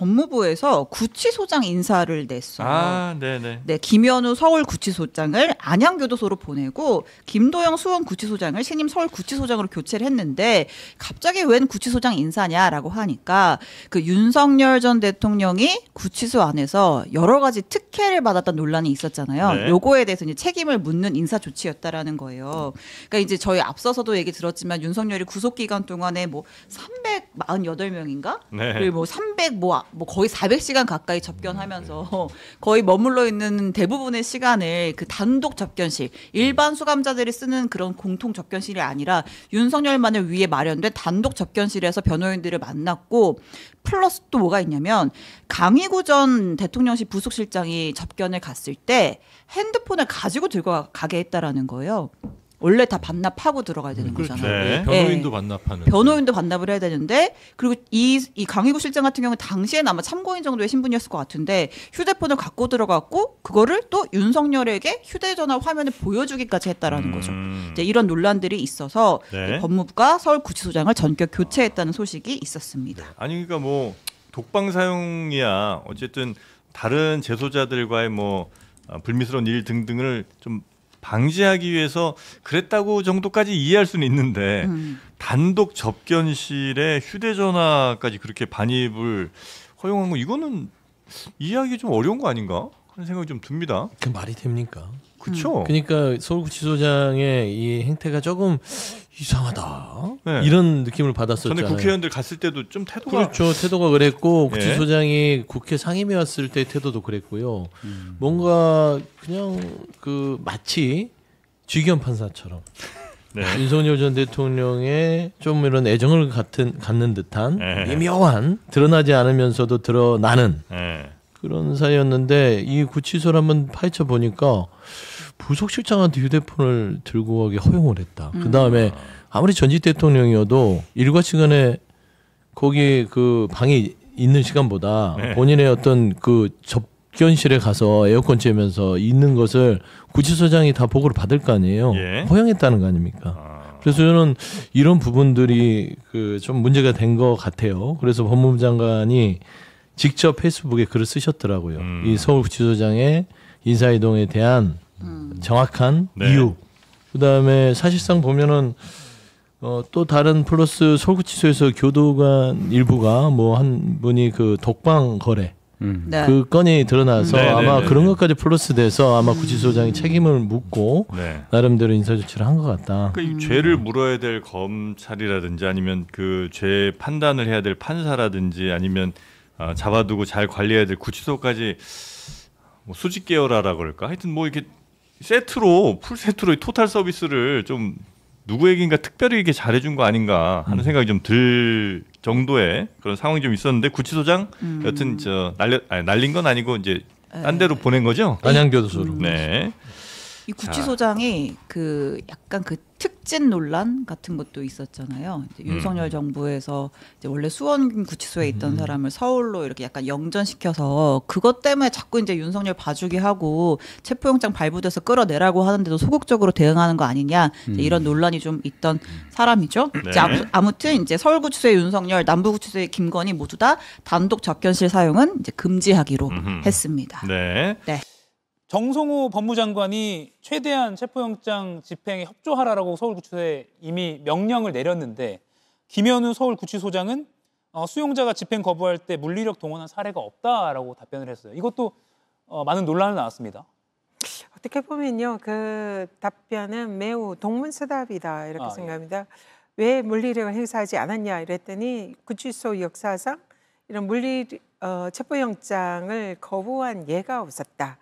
법무부에서 구치소장 인사를 냈어요. 아, 네네. 네, 김현우 서울구치소장을 안양교도소로 보내고 김도영 수원구치소장을 신임 서울구치소장으로 교체를 했는데 갑자기 웬 구치소장 인사냐라고 하니까 그 윤석열 전 대통령이 구치소 안에서 여러 가지 특혜를 받았던 논란이 있었잖아요. 네. 요거에 대해서 이제 책임을 묻는 인사 조치였다라는 거예요. 그러니까 이제 저희 앞서서도 얘기 들었지만 윤석열이 구속 기간 동안에 뭐 348명인가? 네. 그리고 뭐 300 뭐 거의 400시간 가까이 접견하면서 거의 머물러 있는 대부분의 시간을 그 단독 접견실, 일반 수감자들이 쓰는 그런 공통 접견실이 아니라 윤석열만을 위해 마련된 단독 접견실에서 변호인들을 만났고 플러스 또 뭐가 있냐면 강희구 전 대통령실 부속실장이 접견을 갔을 때 핸드폰을 가지고 들고 가게 했다라는 거예요. 원래 다 반납하고 들어가야 되는 거잖아요. 네. 변호인도 반납하는. 변호인도 반납을 해야 되는데 그리고 이 강희구 실장 같은 경우는 당시에는 아마 참고인 정도의 신분이었을 것 같은데 휴대폰을 갖고 들어갔고 그거를 또 윤석열에게 휴대전화 화면을 보여주기까지 했다라는 거죠. 이제 이런 논란들이 있어서 네. 법무부가 서울구치소장을 전격 교체했다는 소식이 있었습니다. 아니 그러니까 뭐 독방 사용이야 어쨌든 다른 재소자들과의 뭐 불미스러운 일 등등을 좀 방지하기 위해서 그랬다고 정도까지 이해할 수는 있는데 단독 접견실에 휴대전화까지 그렇게 반입을 허용한 거 이거는 이해하기 좀 어려운 거 아닌가 하는 생각이 좀 듭니다. 그 말이 됩니까? 그렇죠. 그러니까 서울구치소장의 이 행태가 조금 이상하다. 네. 이런 느낌을 받았었잖아요. 전에 국회의원들 갔을 때도 좀 태도가 그렇죠. 태도가 그랬고 예. 구치소장이 국회 상임위 왔을 때 태도도 그랬고요. 뭔가 그냥 그 마치 쥐견 판사처럼 네. 윤석열 전 대통령의 좀 이런 애정을 갖는 듯한 예. 미묘한 드러나지 않으면서도 드러나는 네. 그런 사이였는데 이 구치소를 한번 파헤쳐 보니까 부속실장한테 휴대폰을 들고 가기 허용을 했다. 그 다음에 아무리 전직 대통령이어도 일과 시간에 거기 그 방에 있는 시간보다 네. 본인의 어떤 그 접견실에 가서 에어컨 쬐면서 있는 것을 구치소장이 다 보고를 받을 거 아니에요. 예. 허용했다는 거 아닙니까? 그래서 저는 이런 부분들이 그 좀 문제가 된 것 같아요. 그래서 법무부 장관이 직접 페이스북에 글을 쓰셨더라고요. 이 서울구치소장의 인사이동에 대한 정확한 네. 이유. 그다음에 사실상 보면은 또 다른 플러스 서울구치소에서 교도관 일부가 뭐 한 분이 그 독방 거래 네. 그 건이 드러나서 네, 아마 네, 네, 그런 네. 것까지 플러스돼서 아마 구치소장이 책임을 묻고 네. 나름대로 인사조치를 한 것 같다. 그러니까 이 죄를 물어야 될 검찰이라든지 아니면 그 죄 판단을 해야 될 판사라든지 아니면 잡아두고 잘 관리해야 될 구치소까지 뭐 수직 계열화라 그럴까? 하여튼 뭐 이렇게 세트로 풀 세트로 토탈 서비스를 좀 누구에게인가 특별히 이렇게 잘해준 거 아닌가 하는 생각이 좀 들 정도의 그런 상황이 좀 있었는데 구치소장 여튼 저 날린 건 아니고 이제 딴 데로 보낸 거죠? 안양교도소로. 네. 이 구치소장이 그 약간 그 특진 논란 같은 것도 있었잖아요. 이제 윤석열 정부에서 이제 원래 수원 구치소에 있던 사람을 서울로 이렇게 약간 영전시켜서 그것 때문에 자꾸 이제 윤석열 봐주기 하고 체포영장 발부돼서 끌어내라고 하는데도 소극적으로 대응하는 거 아니냐 이제 이런 논란이 좀 있던 사람이죠. 네. 이제 아무튼 이제 서울구치소의 윤석열, 남부구치소의 김건희 모두 다 단독 접견실 사용은 이제 금지하기로 했습니다. 네. 네. 정성호 법무장관이 최대한 체포영장 집행에 협조하라라고 서울구치소에 이미 명령을 내렸는데 김현우 서울구치소장은 수용자가 집행 거부할 때 물리력 동원한 사례가 없다라고 답변을 했어요. 이것도 많은 논란이 나왔습니다. 어떻게 보면요, 그 답변은 매우 동문서답이다 이렇게 생각합니다. 왜 물리력을 행사하지 않았냐 이랬더니 구치소 역사상 이런 체포영장을 거부한 예가 없었다.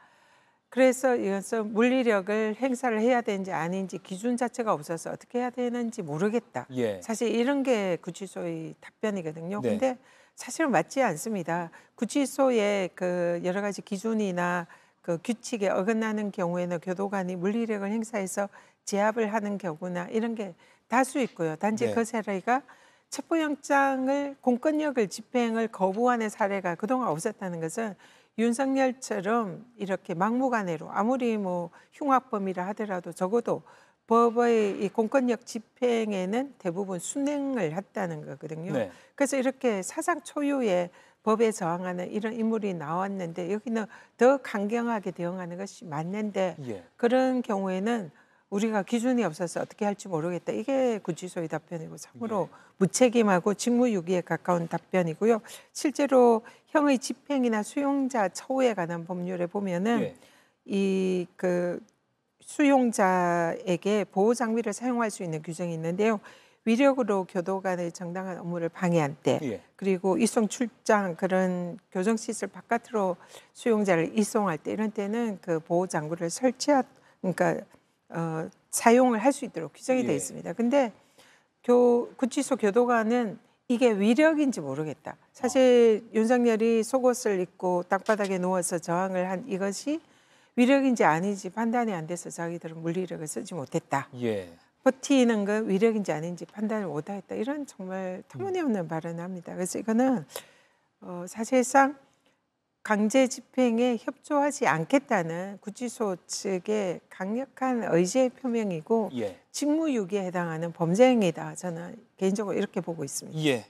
그래서 이것은 물리력을 행사를 해야 되는지 아닌지 기준 자체가 없어서 어떻게 해야 되는지 모르겠다. 예. 사실 이런 게 구치소의 답변이거든요. 네. 근데 사실은 맞지 않습니다. 구치소의 그 여러 가지 기준이나 그 규칙에 어긋나는 경우에는 교도관이 물리력을 행사해서 제압을 하는 경우나 이런 게 다수 있고요. 단지 네. 그 사례가 체포영장을 공권력을 집행을 거부하는 사례가 그동안 없었다는 것은 윤석열처럼 이렇게 막무가내로 아무리 뭐 흉악범이라 하더라도 적어도 법의 이 공권력 집행에는 대부분 순응을 했다는 거거든요. 네. 그래서 이렇게 사상 초유의 법에 저항하는 이런 인물이 나왔는데 여기는 더 강경하게 대응하는 것이 맞는데 예. 그런 경우에는 우리가 기준이 없어서 어떻게 할지 모르겠다. 이게 구치소의 답변이고 참으로 무책임하고 직무유기에 가까운 답변이고요. 실제로 형의 집행이나 수용자 처우에 관한 법률에 보면은 예. 이 그 수용자에게 보호 장비를 사용할 수 있는 규정이 있는데요. 위력으로 교도관의 정당한 업무를 방해한 때, 예. 그리고 이송 출장 그런 교정시설 바깥으로 수용자를 이송할 때 이런 때는 그 보호 장구를 그러니까 사용을 할 수 있도록 규정이 되어 예. 있습니다. 근데 구치소 교도관은 이게 위력인지 모르겠다. 사실 윤석열이 속옷을 입고 땅바닥에 누워서 저항을 한 이것이 위력인지 아닌지 판단이 안 돼서 자기들은 물리력을 쓰지 못했다. 예. 버티는 건 위력인지 아닌지 판단을 못하겠다. 이런 정말 터무니없는 발언을 합니다. 그래서 이거는 사실상 강제 집행에 협조하지 않겠다는 구치소 측의 강력한 의지의 표명이고 예. 직무유기에 해당하는 범죄 행위다. 저는 개인적으로 이렇게 보고 있습니다. 예.